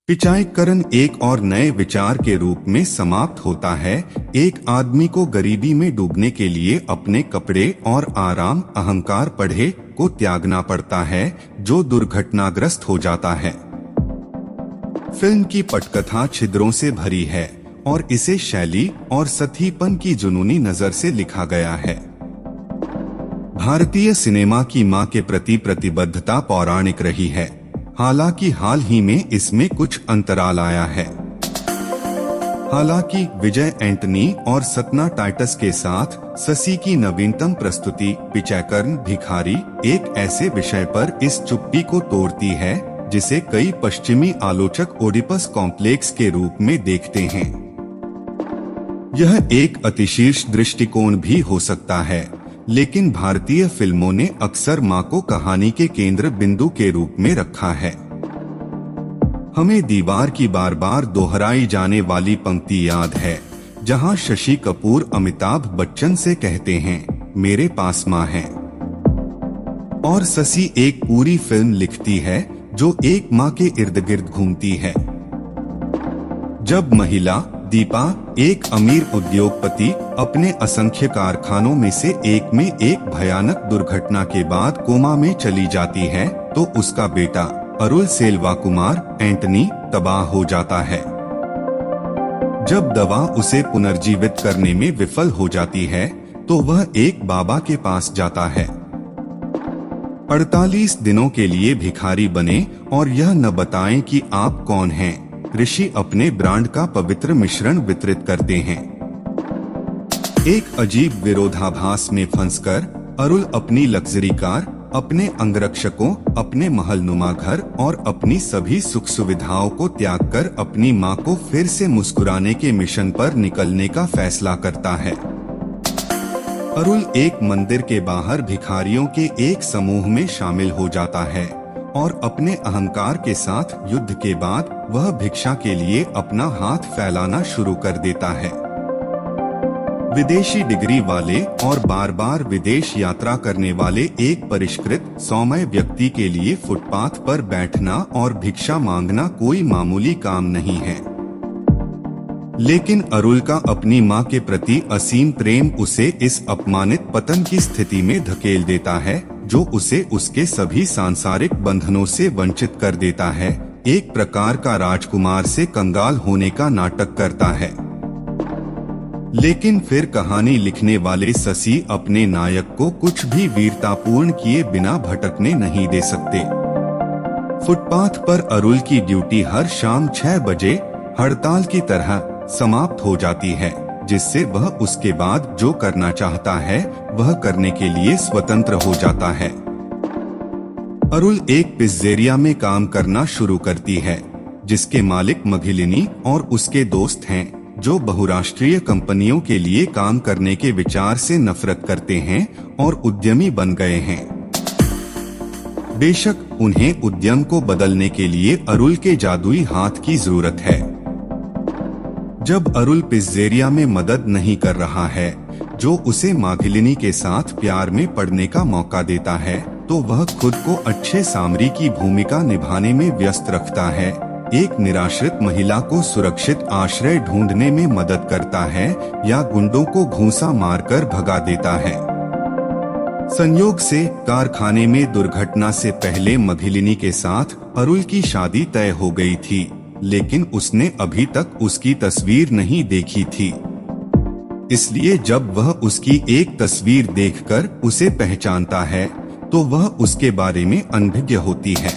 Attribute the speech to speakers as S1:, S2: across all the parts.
S1: पिचाईकरण एक और नए विचार के रूप में समाप्त होता है। एक आदमी को गरीबी में डूबने के लिए अपने कपड़े और आराम अहंकार पढ़े को त्यागना पड़ता है, जो दुर्घटनाग्रस्त हो जाता है। फिल्म की पटकथा छिद्रों से भरी है और इसे शैली और सतीपन की जुनूनी नजर से लिखा गया है। भारतीय सिनेमा की मां के प्रति प्रतिबद्धता पौराणिक रही है, हालांकि हाल ही में इसमें कुछ अंतराल आया है। हालांकि विजय एंटनी और सतना टाइटस के साथ शशि की नवीनतम प्रस्तुति पिचाईकरण भिखारी एक ऐसे विषय पर इस चुप्पी को तोड़ती है जिसे कई पश्चिमी आलोचक ओडिपस कॉम्प्लेक्स के रूप में देखते हैं। यह एक अतिशीर्ष दृष्टिकोण भी हो सकता है, लेकिन भारतीय फिल्मों ने अक्सर मां को कहानी के केंद्र बिंदु के रूप में रखा है। हमें दीवार की बार बार दोहराई जाने वाली पंक्ति याद है, जहां शशि कपूर अमिताभ बच्चन से कहते हैं, मेरे पास मां है। और शशि एक पूरी फिल्म लिखती है जो एक मां के इर्द गिर्द घूमती है। जब महिला दीपा, एक अमीर उद्योगपति, अपने असंख्य कारखानों में से एक में एक भयानक दुर्घटना के बाद कोमा में चली जाती है, तो उसका बेटा अरुल सेल्वाकुमार एंटनी तबाह हो जाता है। जब दवा उसे पुनर्जीवित करने में विफल हो जाती है, तो वह एक बाबा के पास जाता है। 48 दिनों के लिए भिखारी बने और यह न बताएं कि आप कौन हैं। ऋषि अपने ब्रांड का पवित्र मिश्रण वितरित करते हैं। एक अजीब विरोधाभास में फंसकर अरुल अपनी लग्जरी कार, अपने अंगरक्षकों, अपने महलनुमा घर और अपनी सभी सुख सुविधाओं को त्याग कर अपनी मां को फिर से मुस्कुराने के मिशन पर निकलने का फैसला करता है। अरुल एक मंदिर के बाहर भिखारियों के एक समूह में शामिल हो जाता है और अपने अहंकार के साथ युद्ध के बाद वह भिक्षा के लिए अपना हाथ फैलाना शुरू कर देता है। विदेशी डिग्री वाले और बार बार विदेश यात्रा करने वाले एक परिष्कृत सौम्य व्यक्ति के लिए फुटपाथ पर बैठना और भिक्षा मांगना कोई मामूली काम नहीं है। लेकिन अरुल का अपनी मां के प्रति असीम प्रेम उसे इस अपमानित पतन की स्थिति में धकेल देता है, जो उसे उसके सभी सांसारिक बंधनों से वंचित कर देता है। एक प्रकार का राजकुमार से कंगाल होने का नाटक करता है। लेकिन फिर कहानी लिखने वाले शशि अपने नायक को कुछ भी वीरतापूर्ण किए बिना भटकने नहीं दे सकते। फुटपाथ पर अरुल की ड्यूटी हर शाम 6 बजे हड़ताल की तरह समाप्त हो जाती है, जिससे वह उसके बाद जो करना चाहता है वह करने के लिए स्वतंत्र हो जाता है। अरुल एक पिज्जेरिया में काम करना शुरू करती है, जिसके मालिक मघिलिनी और उसके दोस्त हैं, जो बहुराष्ट्रीय कंपनियों के लिए काम करने के विचार से नफरत करते हैं और उद्यमी बन गए हैं। बेशक उन्हें उद्यम को बदलने के लिए अरुल के जादुई हाथ की जरूरत है। जब अरुल पिज्जेरिया में मदद नहीं कर रहा है, जो उसे माघिलिनी के साथ प्यार में पड़ने का मौका देता है, तो वह खुद को अच्छे सामरी की भूमिका निभाने में व्यस्त रखता है। एक निराश्रित महिला को सुरक्षित आश्रय ढूंढने में मदद करता है या गुंडों को घूंसा मारकर भगा देता है। संयोग से कारखाने में दुर्घटना से पहले मघिलिनी के साथ अरुल की शादी तय हो गई थी, लेकिन उसने अभी तक उसकी तस्वीर नहीं देखी थी। इसलिए जब वह उसकी एक तस्वीर देखकर उसे पहचानता है, तो वह उसके बारे में अनभिज्ञ होती है।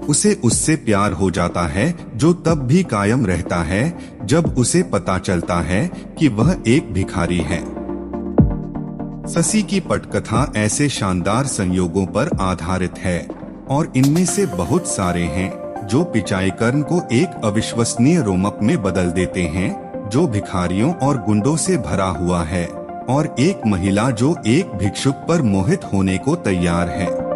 S1: उसे उससे प्यार हो जाता है, जो तब भी कायम रहता है जब उसे पता चलता है कि वह एक भिखारी है। शशि की पटकथा ऐसे शानदार संयोगों पर आधारित है और इनमें से बहुत सारे हैं जो पिचाईकरण को एक अविश्वसनीय रोमप में बदल देते हैं, जो भिखारियों और गुंडों से भरा हुआ है और एक महिला जो एक भिक्षुक पर मोहित होने को तैयार है।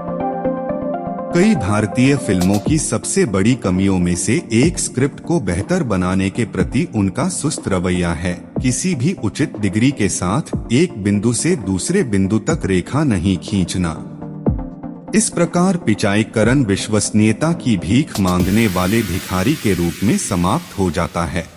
S1: कई भारतीय फिल्मों की सबसे बड़ी कमियों में से एक स्क्रिप्ट को बेहतर बनाने के प्रति उनका सुस्त रवैया है। किसी भी उचित डिग्री के साथ एक बिंदु से दूसरे बिंदु तक रेखा नहीं खींचना। इस प्रकार पिचाईकरण विश्वसनीयता की भीख मांगने वाले भिखारी के रूप में समाप्त हो जाता है।